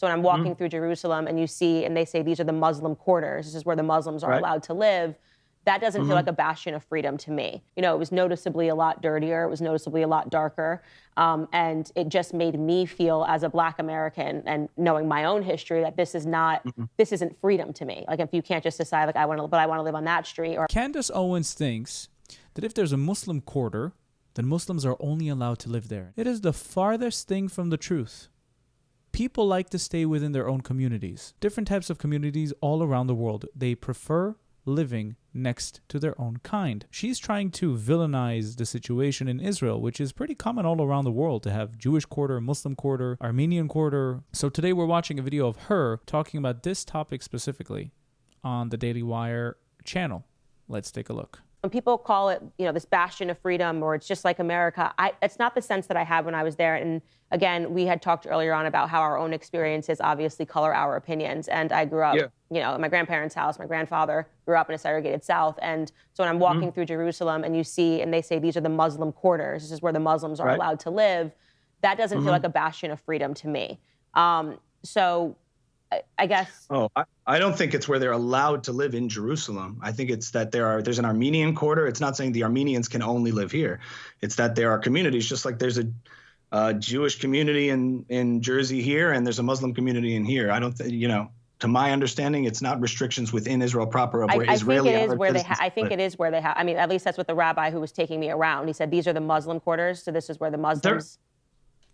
So when I'm walking through Jerusalem and you see, and they say these are the Muslim quarters, this is where the Muslims are allowed to live, that doesn't feel like a bastion of freedom to me. You know, it was noticeably a lot dirtier. It was noticeably a lot darker. And it just made me feel as a Black American and knowing my own history that this is not, this isn't freedom to me. Like if you can't just decide like I want to live on that street. Or Candace Owens thinks that if there's a Muslim quarter, then Muslims are only allowed to live there. It is the farthest thing from the truth. People like to stay within their own communities. Different types of communities all around the world. They prefer living next to their own kind. She's trying to villainize the situation in Israel, which is pretty common all around the world to have Jewish quarter, Muslim quarter, Armenian quarter. So today we're watching a video of her talking about this topic specifically on the Daily Wire channel. Let's take a look. When people call it, you know, this bastion of freedom or it's just like America, it's not the sense that I had when I was there. And again, we had talked earlier on about how our own experiences obviously color our opinions. And I grew up, you know, at my grandparents' house. My grandfather grew up in a segregated South. And so when I'm walking through Jerusalem and you see, and they say these are the Muslim quarters, this is where the Muslims are allowed to live, that doesn't feel like a bastion of freedom to me. So I guess. Oh, I don't think it's where they're allowed to live in Jerusalem. I think it's that there's an Armenian quarter. It's not saying the Armenians can only live here. It's that there are communities, just like there's a Jewish community in Jersey here, and there's a Muslim community in here. I don't think, you know, to my understanding, it's not restrictions within Israel proper of where Israeli. I think it is where they have. I mean, at least that's what the rabbi who was taking me around. He said these are the Muslim quarters, so this is where the Muslims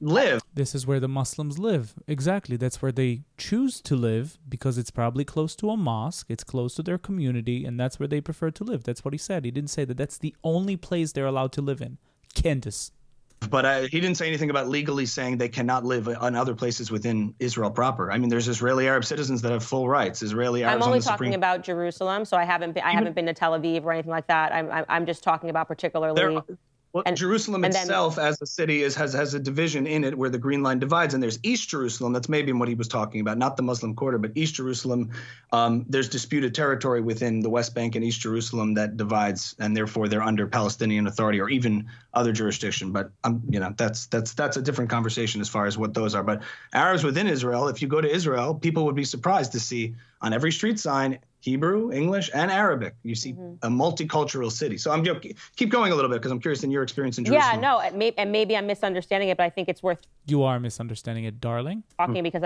live. This is where the Muslims live. Exactly. That's where they choose to live because it's probably close to a mosque. It's close to their community, and that's where they prefer to live. That's what he said. He didn't say that that's the only place they're allowed to live in. Candace. But he didn't say anything about legally saying they cannot live in other places within Israel proper. I mean, there's Israeli Arab citizens that have full rights. Israeli Arabs. I'm only talking about Jerusalem, so I haven't been to Tel Aviv or anything like that. I'm just talking about particularly. Well, Jerusalem itself as a city has a division in it where the Green Line divides, and there's East Jerusalem. That's maybe what he was talking about, not the Muslim quarter, but East Jerusalem. There's disputed territory within the West Bank and East Jerusalem that divides, and therefore they're under Palestinian Authority or even other jurisdiction. But you know, that's a different conversation as far as what those are. But Arabs within Israel, if you go to Israel, people would be surprised to see on every street sign Hebrew, English, and Arabic. You see a multicultural city. So I'm keep going a little bit because I'm curious in your experience in Jerusalem. Yeah, no, and maybe I'm misunderstanding it, but I think it's worth. You are misunderstanding it, darling. Talking because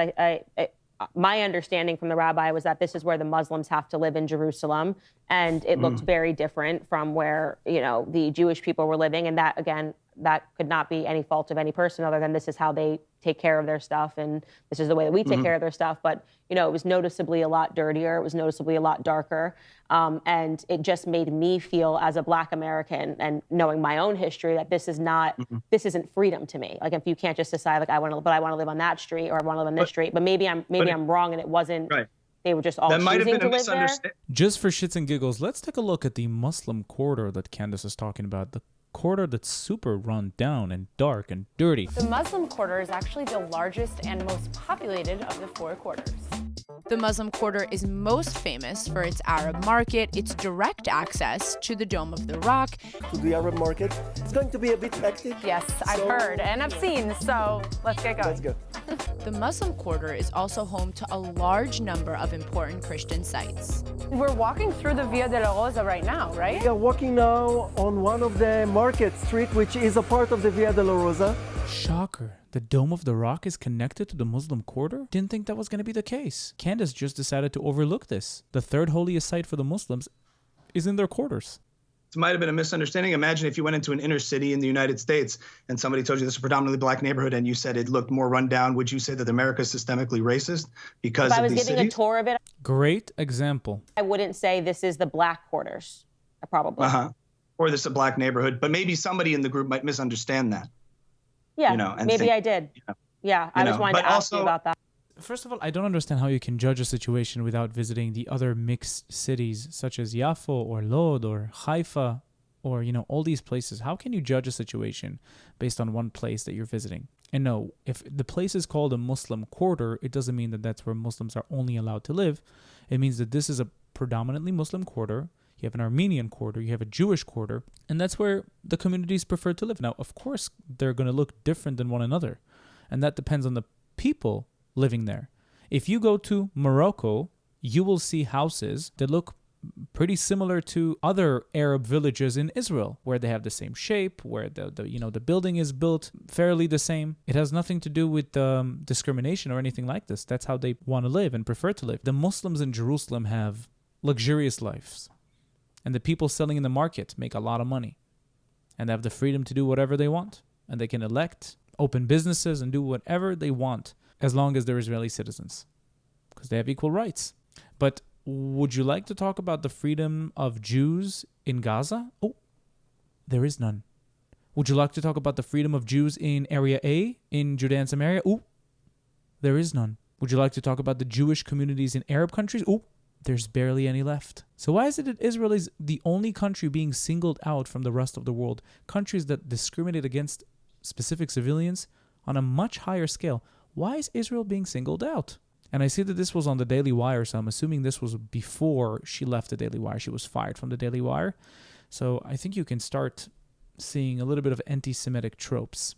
my understanding from the rabbi was that this is where the Muslims have to live in Jerusalem, and it looked very different from where, you know, the Jewish people were living, and that again, that could not be any fault of any person other than this is how they take care of their stuff and this is the way that we take care of their stuff. But, you know, it was noticeably a lot dirtier. It was noticeably a lot darker. And it just made me feel as a Black American and knowing my own history that this is not, this isn't freedom to me. Like if you can't just decide like I want to live on that street or I want to live on this street, but maybe I'm wrong and it wasn't. Right. They were just all choosing to live there. Just for shits and giggles, let's take a look at the Muslim quarter that Candace is talking about. The quarter that's super run down and dark and dirty. The Muslim quarter is actually the largest and most populated of the 4 quarters. The Muslim quarter is most famous for its Arab market, its direct access to the Dome of the Rock. To the Arab market. It's going to be a bit hectic. Yes, I've heard and I've seen, so let's get going. Let's go. The Muslim quarter is also home to a large number of important Christian sites. We're walking through the Via de la Rosa right now, right? We are walking now on one of the market street, which is a part of the Via de la Rosa. Shocker. The Dome of the Rock is connected to the Muslim quarter? Didn't think that was going to be the case. Candace just decided to overlook this. The third holiest site for the Muslims is in their quarters. It might have been a misunderstanding. Imagine if you went into an inner city in the United States and somebody told you this is a predominantly Black neighborhood and you said it looked more run down. Would you say that America is systemically racist because of these cities? If I was giving a tour of it. Great example. I wouldn't say this is the Black quarters, probably. Or this is a Black neighborhood, but maybe somebody in the group might misunderstand that. Yeah, you know, and maybe I did. Yeah, I just wanted to ask you about that. First of all, I don't understand how you can judge a situation without visiting the other mixed cities such as Yafo or Lod or Haifa or, you know, all these places. How can you judge a situation based on one place that you're visiting? And no, if the place is called a Muslim quarter, it doesn't mean that that's where Muslims are only allowed to live. It means that this is a predominantly Muslim quarter. You have an Armenian quarter, you have a Jewish quarter, and that's where the communities prefer to live. Now, of course, they're going to look different than one another, and that depends on the people living there. If you go to Morocco, you will see houses that look pretty similar to other Arab villages in Israel, where they have the same shape, where the building is built fairly the same. It has nothing to do with discrimination or anything like this. That's how they want to live and prefer to live. The Muslims in Jerusalem have luxurious lives, and the people selling in the market make a lot of money, and they have the freedom to do whatever they want, and they can elect, open businesses, and do whatever they want as long as they're Israeli citizens, because they have equal rights. But would you like to talk about the freedom of Jews in Gaza? Oh, there is none. Would you like to talk about the freedom of Jews in Area A, in Judea and Samaria? Oh, there is none. Would you like to talk about the Jewish communities in Arab countries? Oh, there's barely any left. So why is it that Israel is the only country being singled out from the rest of the world? Countries that discriminate against specific civilians on a much higher scale. Why is Israel being singled out? And I see that this was on the Daily Wire, so I'm assuming this was before she left the Daily Wire. She was fired from the Daily Wire. So I think you can start seeing a little bit of anti-Semitic tropes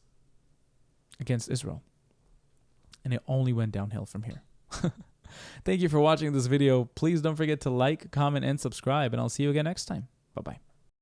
against Israel. And it only went downhill from here. Thank you for watching this video. Please don't forget to like, comment, and subscribe, and I'll see you again next time. Bye-bye.